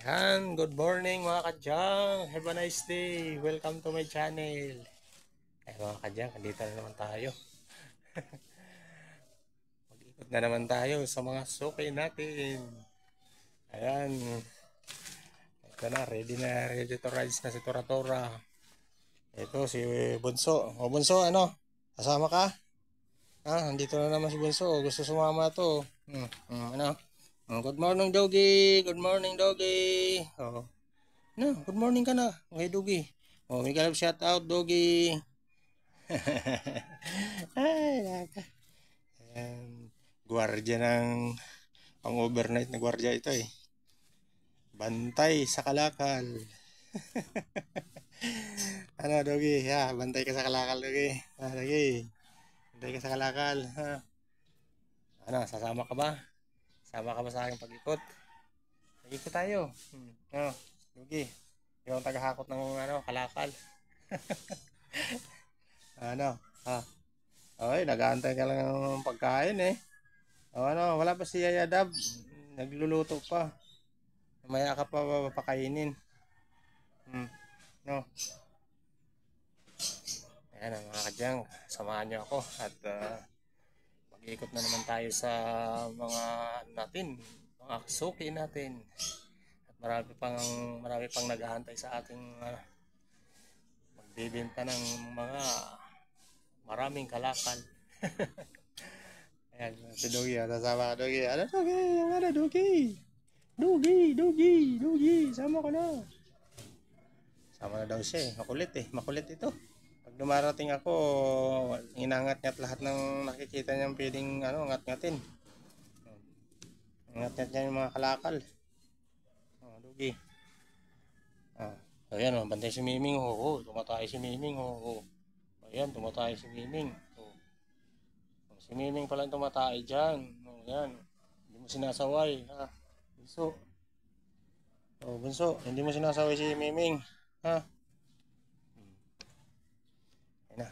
Yan, good morning mga kadyang. Have a nice day. Welcome to my channel. Ay mga kadyang, dito na naman tayo. Mag-ikot na naman tayo sa mga suki natin. Ayan. Ito na, ready to rise na si Tora Tora. Ito si Bunso. O Bunso, ano? Kasama ka? Nandito na naman si Bunso. Gusto sumama to. Ano? Good morning, Doggy. Good morning, Doggy. No, good morning ka na. Okay, Doggy. May kalab shout out, Doggy. Ay, naka. Gwardiya ng pang-overnight na gwardiya ito eh. Bantay sa kalakal. Ano, Doggy? Bantay ka sa kalakal, Doggy. Doggy. Bantay ka sa kalakal. Ano, sasama ka ba? Sama ka ba sa aking pag-ikot? Pag-ikot tayo. Doggy. Yung tagahakot ng kalakal. Ano? Okay, nag-aantay ka lang ng pagkain eh. Wala pa si Yaya Dab. Nagluluto pa. Maya ka pa papakainin. No. Ayan mga kadyang, samahan nyo ako at mag-iikot na naman tayo sa mga mga suki natin. At marami pang nag-aantay sa ating magbibenta ng mga maraming kalakal. Ayan, si Doggy, sasama ka, Doggy. Ano, Doggy? Ano, Doggy? Doggy, sama ka na. Sama na daw siya eh. Makulit ito. Pag dumarating ako, inangat-ngat lahat ng nakikita niyang pwedeng ngat-ngatin. Ngat-ngat niya yung mga kalakal. Doggy. Ayan, bantay si Miming. Tumatay si Miming. Ayan, tumatay si Miming. Si Miming pala tumatay dyan. Ayan. Hindi mo sinasaway. Bunso. Bunso, hindi mo sinasaway si Miming. Ayan na.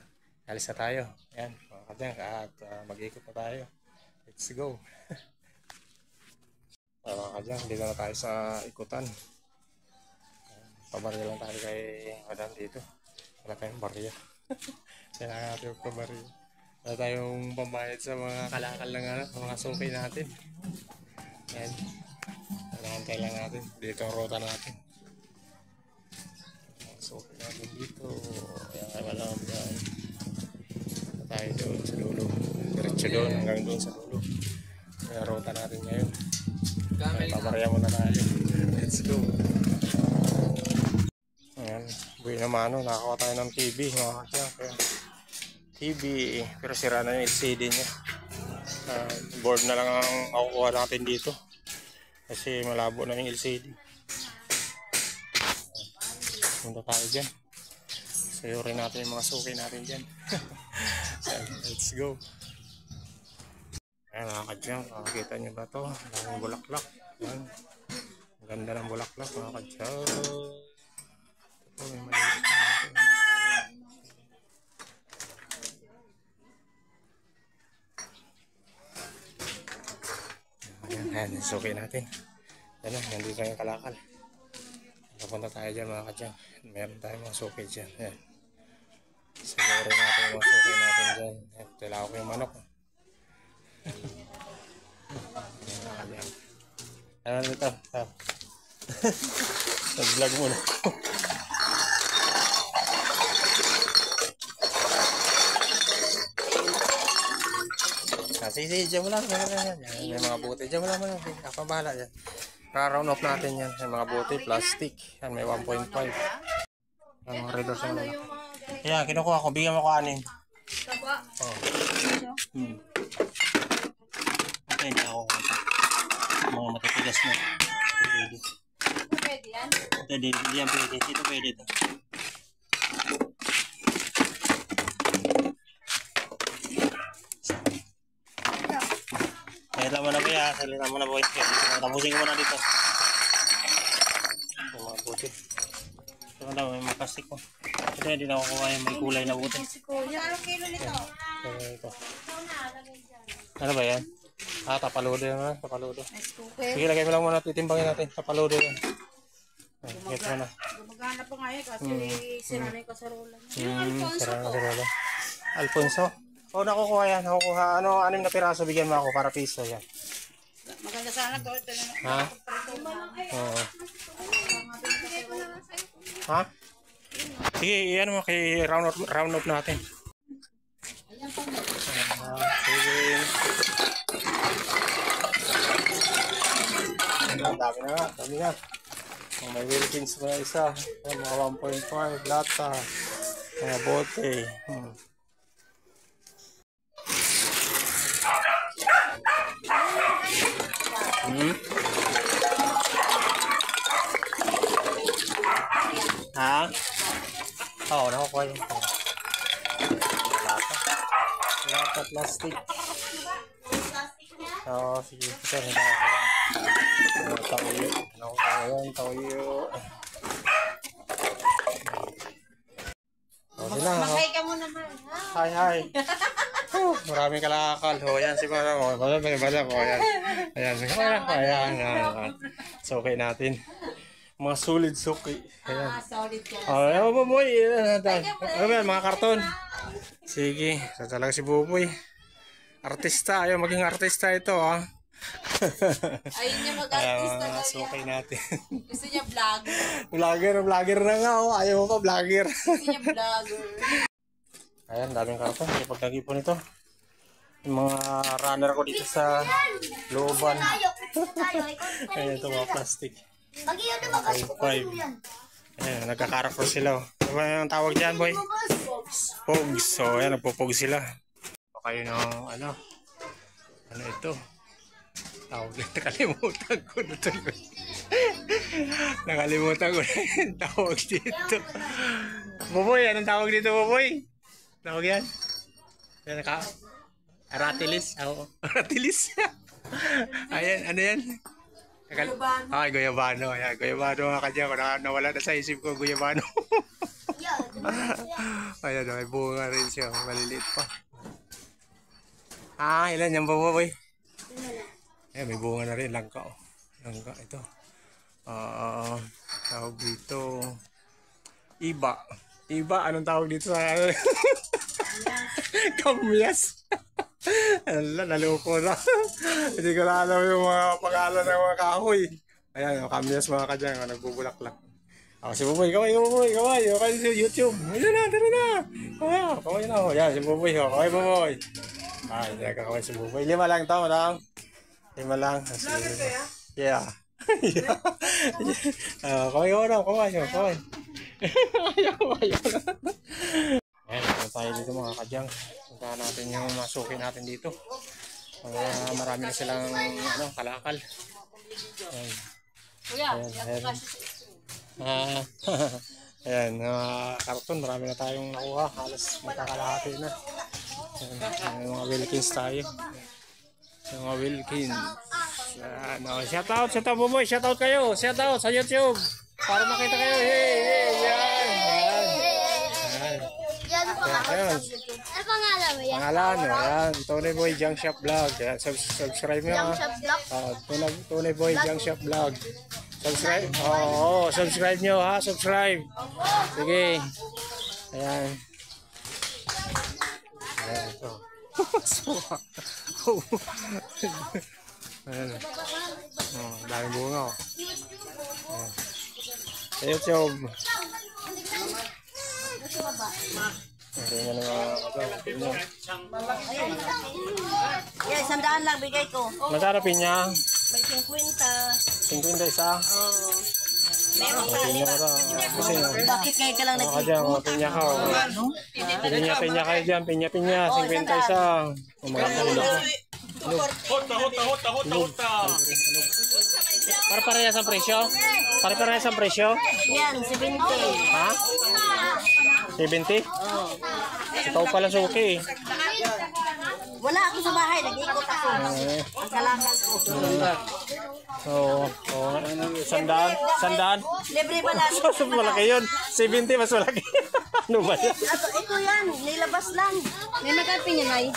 Alis na tayo. Ayan, mga kadyang. At mag-ikot na tayo. Let's go. Mga kadyang, dito na tayo sa ikutan. Pabarya lang tayo kay Madam dito. Wala tayong barya. Kailangan natin yung pabarya. Wala tayong pambayad sa mga kalakal ng mga suki natin. Ayan. Kailangan natin. Dito ang ruta natin. Mga suki natin dito. Ayan, kaya malam yan. Tayo doon sa dulo. Diretso doon hanggang doon sa dulo. Kaya ruta natin ngayon. Pabarya muna tayo. Let's go. Ayan, buhay naman nakakuha tayo ng TV mga kasya. TV, pero sira na yung LCD nya. Board na lang ang makukuha natin dito kasi malabo na yung LCD. Punta tayo dyan, sayurin natin yung mga suki natin dyan. Let's go. Ayan mga kasya, makikita nyo ba ito? Ang bulaklak. Ayan. Ang ganda ng bulaklak mga kasya. May maliit natin. Ayan, suki natin. Ayan, nandito yung kalakal. Papunta tayo dyan mga kadyang. Meron tayong mga suki dyan. Ayan. Siguro natin yung mga suki natin dyan. Ayan, tila ko yung manok. Ayan mga kadyang. Ano dito? Nag-vlog muna. Sige, dyan mo lang. May mga buti. Dyan mo lang. Ako bahala dyan. Round off natin yan. May mga buti, plastic. Yan, may 1.5. Yan, mga readers na lang. Yan, kinukuha ko. Bigyan mo ko 6. Okay, hindi ako. Mga matitigas na. Pwede yan? Pwede yan. Dito pwede ito. Salita mo na ba ya? Salita mo na boy. Tapusin ko muna dito. Mga buti. Ito na may makastik ko. Ito hindi na kukuha yung may kulay na buti. Anong kilo nito? Ito. Ano ba yan? Tapaludo yan ha? Tapaludo. Sige, lagay mo lang muna. Titimbangin natin. Tapaludo yan. Get mo na. Gumagana pa nga yan kasi sira na yung kasarola niya. Sira na kasarola. Alfonso? Oo, nakukuha yan. Nakukuha. Ano, 6 na piraso bigyan mo ako para piso yan. Maganda sana to. Ha? Oo. Ha? Sige, iyan mo kay round up natin. Sige. Dami na. Kung may Wilkins mo na isa, mga 1.5 lata, mga bote. Ha? Oo, nakukuha yung lata plastic. Oo, sige. Ito, tauyo. Nakukuha yan, tauyo. Maghay ka mo naman. Hi. Maraming kalakal. O, yan si Mara. O, bala ko. Ayan. Ayan. Suki natin. Mga solid suki. Ayan. Solid ka. Ayan, Buboy. Ayan, mga karton. Sige. So, talaga si Buboy. Artista. Ayaw maging artista ito, ha. Ayun niya mag-artista daw suki natin. Gusto niya vlogger. Vlogger na nga, oh. Ayaw mo pa, vlogger. Gusto niya vlogger. Ayan, daming karton. Hindi pag nag-ipon ito. Yung mga runner ko dito sa looban. Ayan, ito mga plastic. 5. Ayan, nagkakarakter sila. Ano ba yung tawag dyan, boy? Pogs. So, ayan, nagpo-pogs sila. O kayo ng, ano ito? Tawag na, nakalimutan ko na tuloy. Nakalimutan ko na yung tawag dito. Buboy, anong tawag dito, Buboy? Tawag yan? Yan, Aratilis? Oo. Aratilis? Ayan, ano yan? Guyabano. Ay, Guyabano. Ayan, Guyabano mga kadyan ko. Nawala na sa isip ko, Guyabano. Ayan, may bunga rin siya. Maliliit pa. Ilan yan ba, boy? Ayan, may bunga na rin. Langka, oh. Langka, ito. Tawag dito. Iba. Anong tawag dito sa... Kamyas. Naloko na. Hindi ko na alam yung mga pangalan ng mga kahoy. Ayan, kamyas mga kadyan. Nagbubulaklak. Si Buboy, kaway. Kaway sa YouTube. Tara na. Kaway na. Ayan, si Buboy. Kaway, Buboy. Hindi nakakaway si Buboy. 5 lang ito, madam. 5 lang. Yeah. Kaway na. Kaway. Ayan, tayo dito mga kadyang. Puntahan natin yung masuki natin dito. Marami na silang kalakal. Ayan, karton, marami na tayong nakuha. Halos magkakalahati na. Ayan, mga Wilkins tayo. Mga Wilkins. Shoutout Buboy, shoutout kayo. Shoutout sa YouTube. Para makita kayo. Yan. Ayan. Ano pangalan mo yan? Pangalan, ayan. Tony Boy Junk Shop Vlog. Ayan, subscribe nyo. Tony Boy Junk Shop Vlog. Subscribe. Subscribe nyo ha. Subscribe. Sige. Ayan. Ayan, ito. Ayan. Daming bunga, oh. Ayan. Sa YouTube. Yeah, 100 lang bigay ko. Magkano pinya? May 50. 50 isa? Meron pa Pinya ko daw. Kasi Bakit kayo ka lang dyan, pinya ka. Pinya kayo dyan, pinya. 50 isa. Maganda ulo. Para-parehas ang presyo? Para-parehas ang presyo? Yan, 70. Ha? 70? Oo. Ikaw pala suki eh. Wala ako sa bahay, nag-ikot ako. Ang kalakal ko. Oo. Sandaan? Libre ba lang? Mas malaki yun. 70 mas malaki. Ano ba yan? Ito yan, nilabas lang. May magkapi niya, Nay.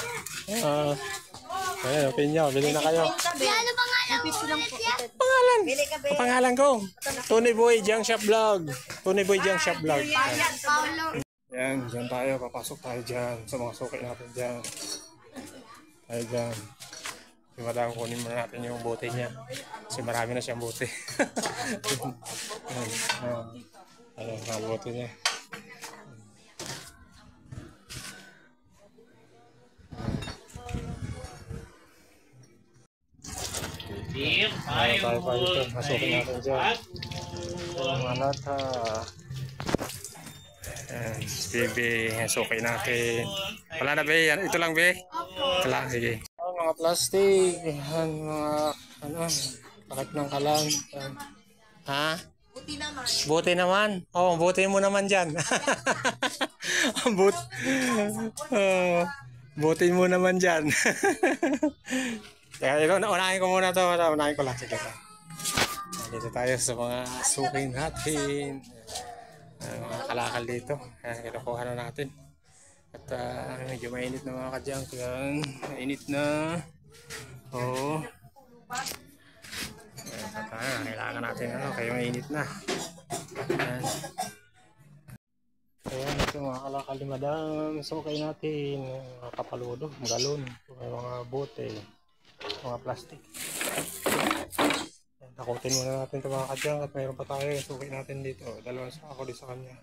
Ayan, pinya. Bili na kayo. Ano pangalan Ipit ko lang po. Pangalan. Bili ka, be. Ang pangalan ko. Tony Boy Junk Shop Vlog. Tony Boy Junk Shop Vlog. Yan, dyan tayo. Papasok tayo dyan. Sa mga suki natin dyan. Tayo dyan. Si madam, kunin muna natin yung bote niya. Kasi marami na siyang bote. Ayun, mga bote niya. Tayo pa dito. Masukin natin dyan. Mga lata. Ayan, baby, suki natin. Wala na, be. Yan, ito lang, be. Ito lang, sige. Mga plastic. Ayan, mga, pakit ng kalan. Ayan. Ha? Buti naman. Buti naman. Oo, buti mo naman dyan. Buti mo naman dyan. Teka, unahin ko muna ito. Unahin ko lang. Sige. Dito tayo sa mga suki natin. Mga kalakal dito. Kinukuha na natin. At medyo mainit na mga kadyang. Yan. Mainit na. Oo. Kailangan natin kaya mainit na. Ayan. Ayan, ito mga kalakal ni madam. Sukay natin. Mga kapaludo, galon. Mga bote. Mga plastic. Takutin muna natin ito mga kadyang at mayroon pa tayo. Sukay natin dito. Dalawang sako din sa kanya.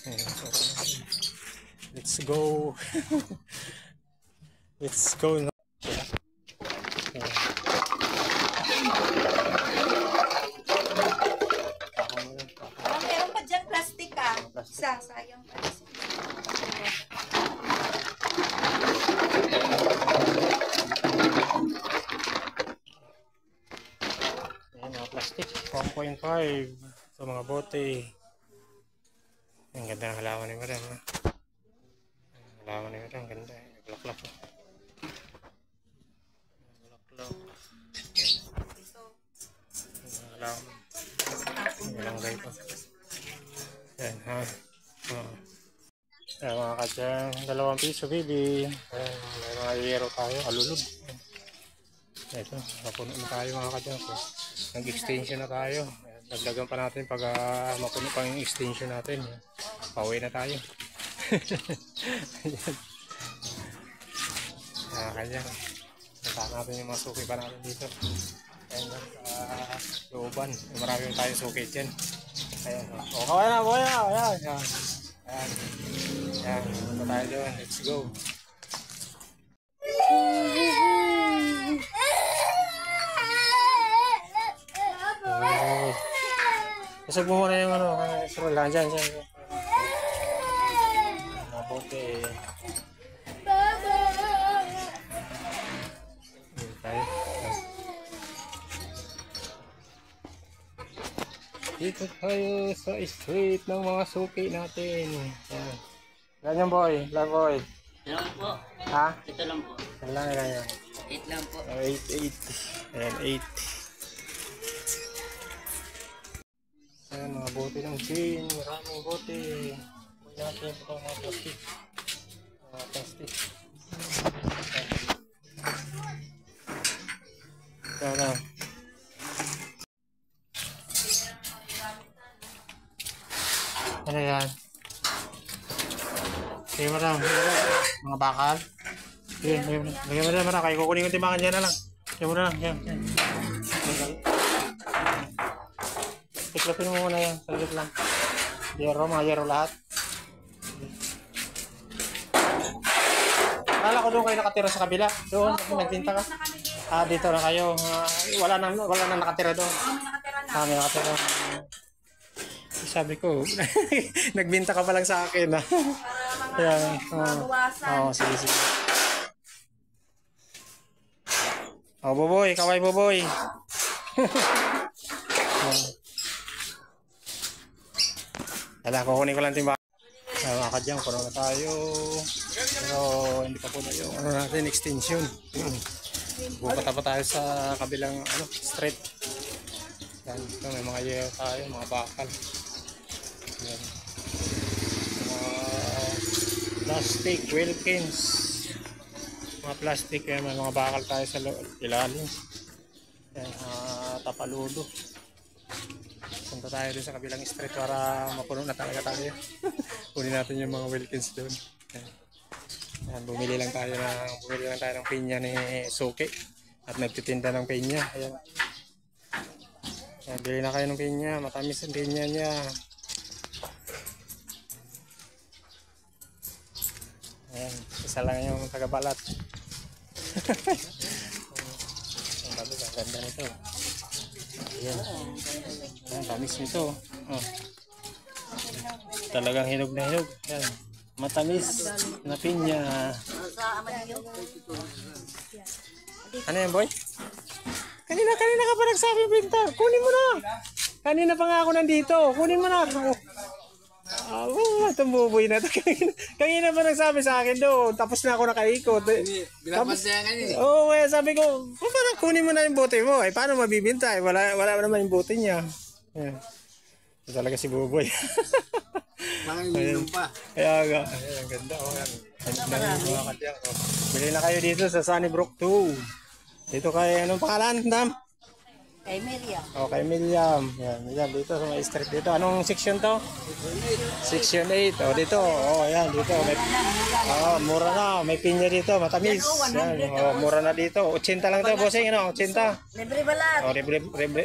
Ayan, sukay natin. Let's go. Let's go. Ayan. Meron pa dyan plastic ka. Isa, sayang pa. Ayan, mga plastic. 1.5 sa mga bote. Ang ganda ng halaman ni madam. Ang halaman ni madam, ganda. Bulaklak. Bulaklak. Ang halaman. Ang balangay pa. Ayan, ha. Ayan, mga kadyang, 2 piso, baby. Ayan, may mga yero tayo, alulog. Ito, napuno na tayo mga kadyang. Nag-extension na tayo. Ayan, dagdagan pa natin pag mapuno pa yung extension natin. Pauwi na tayo. Ayan. Mga kadyang, punta natin yung mga suki pa natin dito. Ayan, looban. Marami tayong suki dyan. Ayan, o kaway na, boy na. Ayan, ayan. Ayan. Ayan, punta tayo doon. Let's go. Pasag mo muna yung scroll lang dyan. Mabuti. Tayo. Dito tayo sa street ng mga suki natin. Ayan. Ganyan boy, lang boy. Ito lang po. Ha? Ito lang po. Ganyan. 8 lang po. 8. Ayan, 8. Ayan, mga bote ng gin. Maraming bote. Huwag natin ito mga plastic. Mga plastic. Ayan na. Ano yan? Sige madam. Mga bakal. Sige, lagyan mo na. Kaya kukunin yung timbangan dyan na lang. Lagyan mo na lang. Yan. Tiklopin mo muna yan. Saglit lang. Yero, mga yero lahat. Akala ko doon kayo nakatira sa kabila. Doon, nagtinta ka. Dito na kayo. Wala nang nakatira doon. May nakatira. Sabi ko, nagbinta ka pa lang sa akin. Ayan. Oo, sige. Boboy, kaway boboy. Wala, kukunin ko lang timba. Mga kadyang, puno na tayo. Pero hindi pa po na yung natin, extension. Bukata pa tayo sa kabilang street. Yan, ito, may mga yero tayo, mga bakal. Yan. Plastic, Wilkins. Mga plastic, may mga bakal tayo sa ilalim. Yan, Tapaludo. Punta tayo dun sa kabilang street para mapuno na talaga tayo. Kunin natin yung mga Wilkins doon. Yan, bumili lang tayo ng pinya ni Suki. At nagtitinda ng pinya. Ayan. Yan, bili na kayo ng pinya. Matamis ang pinya niya. Ayan, isa lang yung tagabalat. Ang ganda nito. Ayan. Ayan, tamis nito. Oh. Talagang hinog na hinog. Ayan. Matamis na pinya. Sa Amadeo. Ano yan, boy? Kanina ka pa nagsabi binta. Kunin mo na. Kanina pa nga ako nandito. Kunin mo na. Itong buboy na ito. Kanina pa nagsabi sa akin doon. Tapos na ako nakaikot. Binapansayan ka niya. Oo, kaya sabi ko, parang kunin mo na yung bote mo. Paano mabibinta? Wala naman yung bote niya. Ayan. Ito talaga si Buboy. Parang yun pa. Kaya nga. Ayan, ang ganda. Bili na kayo dito sa Sunnybrook 2. Dito kay, anong pangalan, Dam? Kay Miriam. Kay Miriam. Yan, dito sa may street dito. Anong section to? Section 8. Dito. Ayan, dito. Mura na. May pinya dito. Matamis. Yan, mura na dito. 80 lang to, bossing. 80. Libre balat.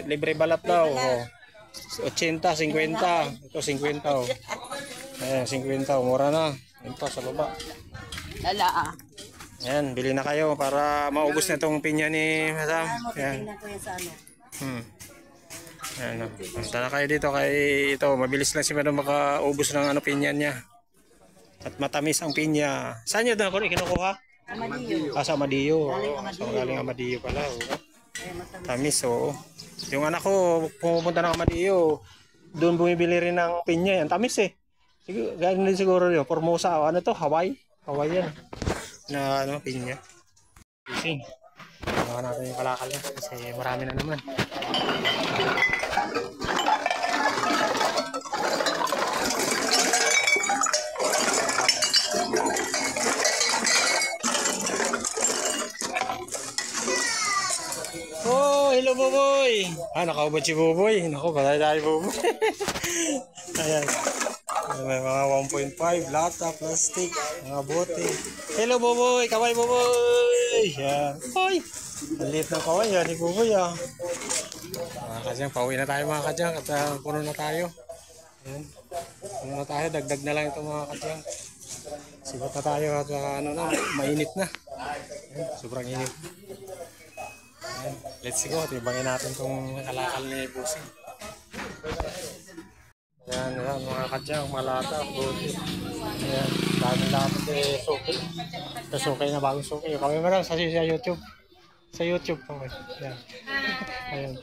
Libre balat daw. 80, 50. Ito, 50. Ayan, 50. Mura na. Ito, sa baba. Lala Ayan, bili na kayo para maubos na itong pinya ni Madam. Ayan. Tingnan ko yan sa ano. Ayan, punta na kayo dito kay ito. Mabilis lang si Madam makaubos ng pinya niya. At matamis ang pinya. Saan nyo na kinukuha? Amadeo. Sa Amadeo. Galing Amadeo pala. Tamis, oo. Yung anak ko, pumupunta ng Amadeo. Doon bumibili rin ng pinya. Yan, tamis eh. Galing din siguro yun. Formosa. Ano to? Hawaii? Hawaii yan. Na pinya. Fishing. Gawa natin yung kalakal yan kasi marami na naman. Hello Buboy! Nakaubad si Buboy. Naku, patay tayo Buboy. Ayan. May mga 1.5, lata, plastic, mga bote. Hello Buboy! Kaway Buboy! Yan. Hoy! Ang liit ng kaway yan ni Buboy Mga kadyang, pauwi na tayo mga kadyang at puno na tayo. Ayan. Puno na tayo, dagdag na lang ito mga kadyang. Sibat na tayo at mainit na. Ayan, sobrang init. Ayan, let's go, tibangin natin itong kalakal ni Busing. Ayan, mga kadyang, malata, buti. Ayan, daming lahat si Suki. Ito Suki na bagong Suki. Kami mo lang sa YouTube. Sa YouTube kami. Ayan. Ayan.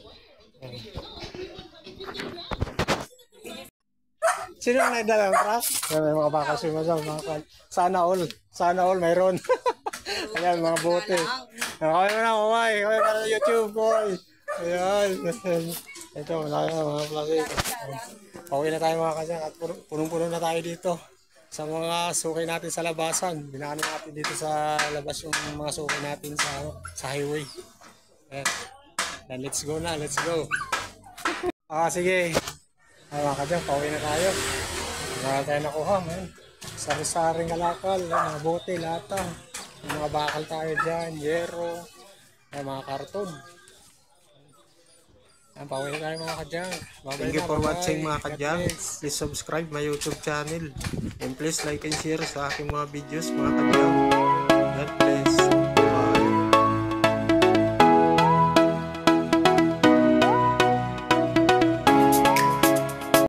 Ayan. Sino ang naidala ng truck? Ayan, may mga baka si Masam. Sana all mayroon. Ayan, mga bote. Kami mo lang, kumay. Kami mo lang YouTube, boy. Ayan. Ito, mga plastic. Pauwi na tayo mga kadyang at punong-puno na tayo dito sa mga suki natin sa labasan. Binaan natin dito sa labas yung mga suki natin sa highway. Ayan. Then let's go na, let's go. Sige. Mga kadyang, pauwi na tayo. Wala tayo nakuha, man. Sari-saring kalakal, mga bote, lata. Mga bakal tayo dyan, yero, mga karton. Pauwi na tayo mga kadyang. Thank you for watching mga kadyang. Please subscribe my YouTube channel. And please like and share sa aking mga videos mga kadyang. God bless.